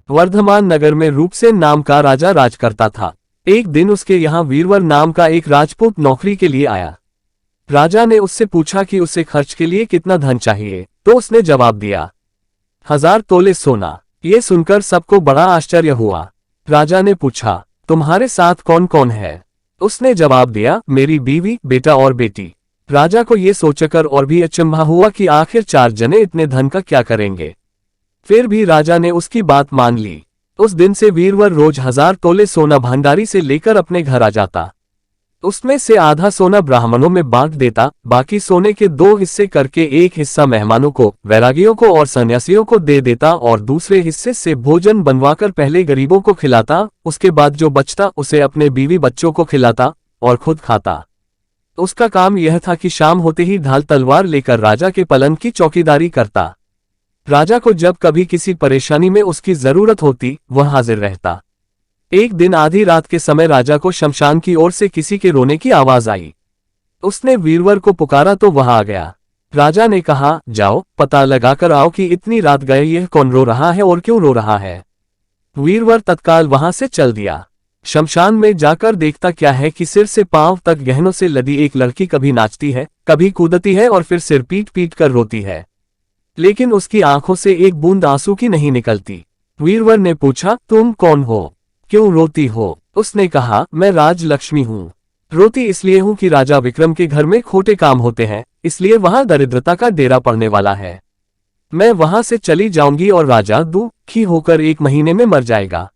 वर्धमान नगर में रूपसेन नाम का राजा राज करता था। एक दिन उसके यहाँ वीरवर नाम का एक राजपूत नौकरी के लिए आया। राजा ने उससे पूछा कि उसे खर्च के लिए कितना धन चाहिए, तो उसने जवाब दिया 1000 तोले सोना। ये सुनकर सबको बड़ा आश्चर्य हुआ। राजा ने पूछा, तुम्हारे साथ कौन कौन है? उसने जवाब दिया, मेरी बीवी, बेटा और बेटी। राजा को ये सोचकर और भी अचंभा हुआ कि आखिर 4 जने इतने धन का क्या करेंगे। फिर भी राजा ने उसकी बात मान ली। उस दिन से वीरवर रोज 1000 तोले सोना भंडारी से लेकर अपने घर आ जाता। उसमें से आधा सोना ब्राह्मणों में बांट देता, बाकी सोने के 2 हिस्से करके एक हिस्सा मेहमानों को, वैरागियों को और सन्यासियों को दे देता और दूसरे हिस्से से भोजन बनवाकर पहले गरीबों को खिलाता, उसके बाद जो बचता उसे अपने बीवी बच्चों को खिलाता और खुद खाता। उसका काम यह था कि शाम होते ही ढाल तलवार लेकर राजा के पलंग की चौकीदारी करता। राजा को जब कभी किसी परेशानी में उसकी जरूरत होती, वह हाजिर रहता। एक दिन आधी रात के समय राजा को शमशान की ओर से किसी के रोने की आवाज आई। उसने वीरवर को पुकारा तो वह आ गया। राजा ने कहा, जाओ पता लगाकर आओ कि इतनी रात गए यह कौन रो रहा है और क्यों रो रहा है। वीरवर तत्काल वहां से चल दिया। शमशान में जाकर देखता क्या है कि सिर से पांव तक गहनों से लदी एक लड़की कभी नाचती है, कभी कूदती है और फिर सिर पीट पीट कर रोती है, लेकिन उसकी आंखों से एक बूंद आंसू की नहीं निकलती। वीरवर ने पूछा, तुम कौन हो, क्यों रोती हो? उसने कहा, मैं राजलक्ष्मी हूँ। रोती इसलिए हूँ कि राजा विक्रम के घर में खोटे काम होते हैं, इसलिए वहां दरिद्रता का डेरा पड़ने वाला है। मैं वहां से चली जाऊंगी और राजा दुखी होकर 1 महीने में मर जाएगा।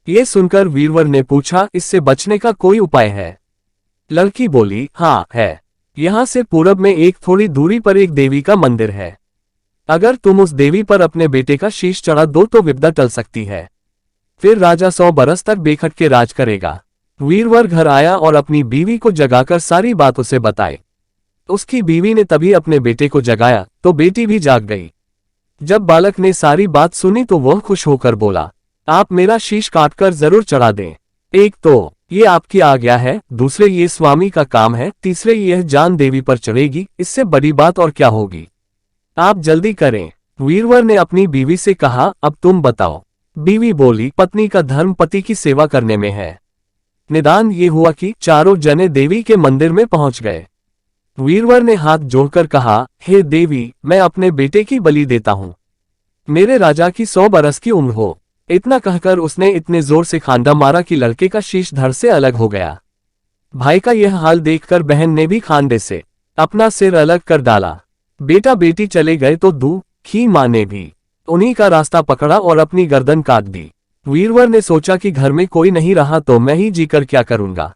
ये सुनकर वीरवर ने पूछा, इससे बचने का कोई उपाय है? लड़की बोली, हाँ है। यहाँ से पूरब में एक थोड़ी दूरी पर एक देवी का मंदिर है। अगर तुम उस देवी पर अपने बेटे का शीश चढ़ा दो तो विपदा टल सकती है। फिर राजा 100 बरस तक बेखटके राज करेगा। वीरवर घर आया और अपनी बीवी को जगाकर सारी बात उसे बताई। उसकी बीवी ने तभी अपने बेटे को जगाया तो बेटी भी जाग गई। जब बालक ने सारी बात सुनी तो वह खुश होकर बोला, आप मेरा शीश काटकर जरूर चढ़ा दें। एक तो ये आपकी आज्ञा है, दूसरे ये स्वामी का काम है, तीसरे यह जान देवी पर चढ़ेगी, इससे बड़ी बात और क्या होगी। आप जल्दी करें। वीरवर ने अपनी बीवी से कहा, अब तुम बताओ। बीवी बोली, पत्नी का धर्म पति की सेवा करने में है। निदान ये हुआ कि चारों जने देवी के मंदिर में पहुंच गए। वीरवर ने हाथ जोड़कर कहा, हे देवी, मैं अपने बेटे की बलि देता हूं। मेरे राजा की 100 बरस की उम्र हो। इतना कहकर उसने इतने जोर से खांडा मारा कि लड़के का शीश धड़ से अलग हो गया। भाई का यह हाल देखकर बहन ने भी खांडे से अपना सिर अलग कर डाला। बेटा बेटी चले गए तो दुखी मां ने भी उन्हीं का रास्ता पकड़ा और अपनी गर्दन काट दी। वीरवर ने सोचा कि घर में कोई नहीं रहा तो मैं ही जीकर क्या करूंगा।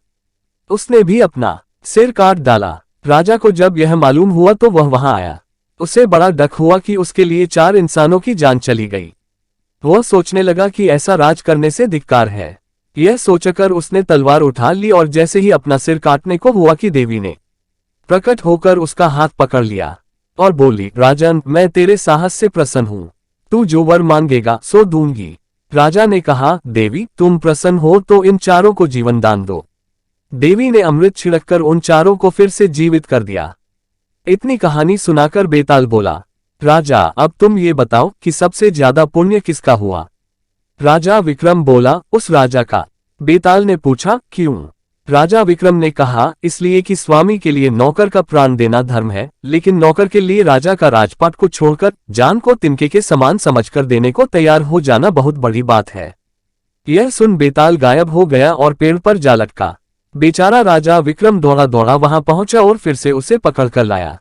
उसने भी अपना सिर काट डाला। राजा को जब यह मालूम हुआ तो वह वहां आया। उसे बड़ा डक हुआ कि उसके लिए 4 इंसानों की जान चली गई। वह सोचने लगा कि ऐसा राज करने से धिक्कार है। यह सोचकर उसने तलवार उठा ली और जैसे ही अपना सिर काटने को हुआ कि देवी ने प्रकट होकर उसका हाथ पकड़ लिया और बोली, राजन, मैं तेरे साहस से प्रसन्न हूँ। तू जो वर मांगेगा सो दूंगी। राजा ने कहा, देवी तुम प्रसन्न हो तो इन 4 को जीवन दान दो। देवी ने अमृत छिड़ककर उन 4 को फिर से जीवित कर दिया। इतनी कहानी सुनाकर बेताल बोला, राजा अब तुम ये बताओ कि सबसे ज्यादा पुण्य किसका हुआ। राजा विक्रम बोला, उस राजा का। बेताल ने पूछा, क्यों? राजा विक्रम ने कहा, इसलिए कि स्वामी के लिए नौकर का प्राण देना धर्म है, लेकिन नौकर के लिए राजा का राजपाट को छोड़कर जान को तिनके के समान समझकर देने को तैयार हो जाना बहुत बड़ी बात है। यह सुन बेताल गायब हो गया और पेड़ पर जा लटका। बेचारा राजा विक्रम दौड़ा दौड़ा वहां पहुंचा और फिर से उसे पकड़ कर लाया।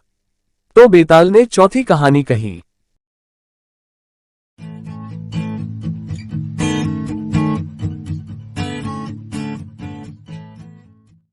तो बेताल ने चौथी कहानी कही।